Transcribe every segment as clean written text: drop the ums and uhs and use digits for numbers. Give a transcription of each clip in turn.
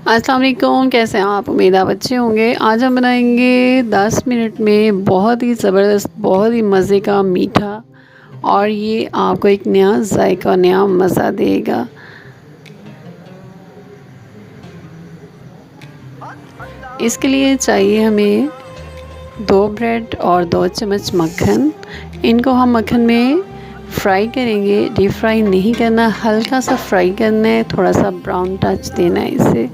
अस्सलाम वालेकुम, कैसे हैं आप? उम्मीद आप अच्छे होंगे। आज हम बनाएंगे 10 मिनट में बहुत ही ज़बरदस्त, बहुत ही मज़े का मीठा, और ये आपको एक नया जायका, नया मज़ा देगा। इसके लिए चाहिए हमें 2 ब्रेड और 2 चम्मच मक्खन। इनको हम मक्खन में फ्राई करेंगे, डीप फ्राई नहीं करना, हल्का सा फ्राई करना है, थोड़ा सा ब्राउन टच देना है इसे।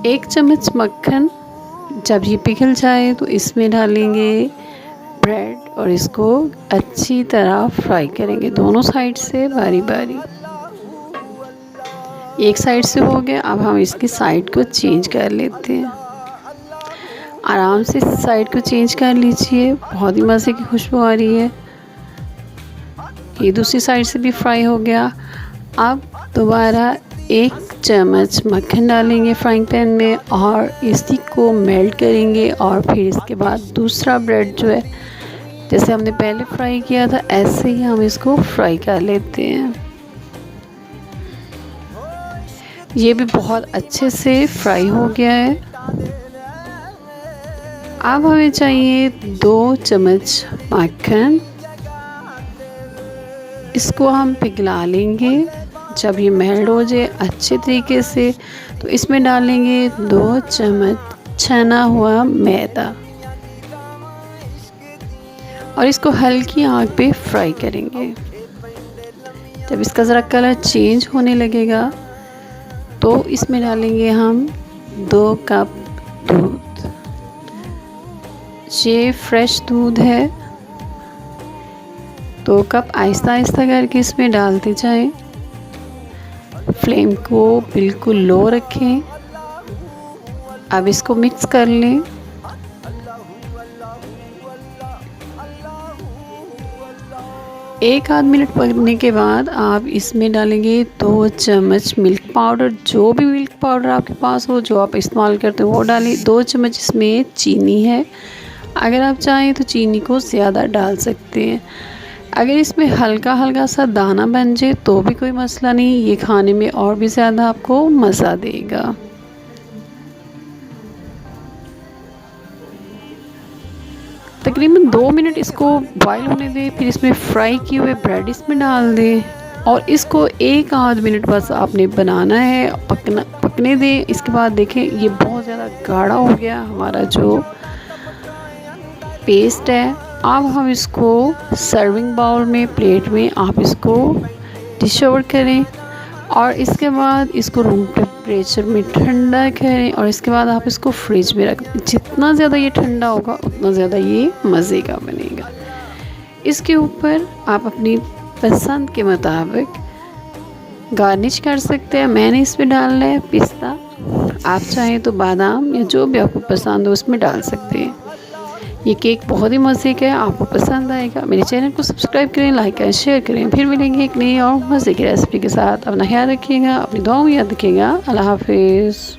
1 चम्मच मक्खन जब ये पिघल जाए तो इसमें डालेंगे ब्रेड और इसको अच्छी तरह फ्राई करेंगे दोनों साइड से बारी बारी। एक साइड से हो गया, अब हम इसकी साइड को चेंज कर लेते हैं। आराम से इस साइड को चेंज कर लीजिए, बहुत ही मज़े की खुशबू आ रही है। ये दूसरी साइड से भी फ्राई हो गया। अब दोबारा 1 चम्मच मक्खन डालेंगे फ्राइंग पैन में और इसी को मेल्ट करेंगे, और फिर इसके बाद दूसरा ब्रेड जो है, जैसे हमने पहले फ्राई किया था ऐसे ही हम इसको फ्राई कर लेते हैं। ये भी बहुत अच्छे से फ्राई हो गया है। अब हमें चाहिए 2 चम्मच मक्खन, इसको हम पिघला लेंगे। जब ये मेल्ट हो जाए अच्छे तरीके से तो इसमें डालेंगे 2 चम्मच छना हुआ मैदा और इसको हल्की आंच पे फ्राई करेंगे। जब इसका ज़रा कलर चेंज होने लगेगा तो इसमें डालेंगे हम 2 कप दूध। ये फ्रेश दूध है, 2 कप आहिस्ता आहिस्ता करके इसमें डालते जाएं। फ्लेम को बिल्कुल लो रखें। अब इसको मिक्स कर लें। एक आध मिनट पकने के बाद आप इसमें डालेंगे 2 चम्मच मिल्क पाउडर। जो भी मिल्क पाउडर आपके पास हो, जो आप इस्तेमाल करते हो वो डालें। 2 चम्मच इसमें चीनी है, अगर आप चाहें तो चीनी को ज़्यादा डाल सकते हैं। अगर इसमें हल्का हल्का सा दाना बन जाए तो भी कोई मसला नहीं, ये खाने में और भी ज़्यादा आपको मज़ा देगा। तकरीबन 2 मिनट इसको बॉईल होने दें, फिर इसमें फ्राई किए हुए ब्रेड इसमें डाल दें और इसको 1 आध मिनट बस आपने बनाना है, पकने दें। इसके बाद देखें ये बहुत ज़्यादा गाढ़ा हो गया हमारा जो पेस्ट है। अब हम इसको सर्विंग बाउल में, प्लेट में आप इसको डिश ओवर करें और इसके बाद इसको रूम टेम्परेचर में ठंडा करें और इसके बाद आप इसको फ्रिज में रख दें। जितना ज़्यादा ये ठंडा होगा उतना ज़्यादा ये मज़े का बनेगा। इसके ऊपर आप अपनी पसंद के मुताबिक गार्निश कर सकते हैं। मैंने इसमें डालना है पिस्ता, आप चाहें तो बादाम या जो भी आपको पसंद हो उसमें डाल सकते हैं। ये केक बहुत ही मज़े का है, आपको पसंद आएगा। मेरे चैनल को सब्सक्राइब करें, लाइक करें, शेयर करें। फिर मिलेंगे एक नई और मज़े की रेसिपी के साथ। अपना ख्याल रखिएगा, अपनी दुआओं में याद रखिएगा। अल्लाह हाफिज़।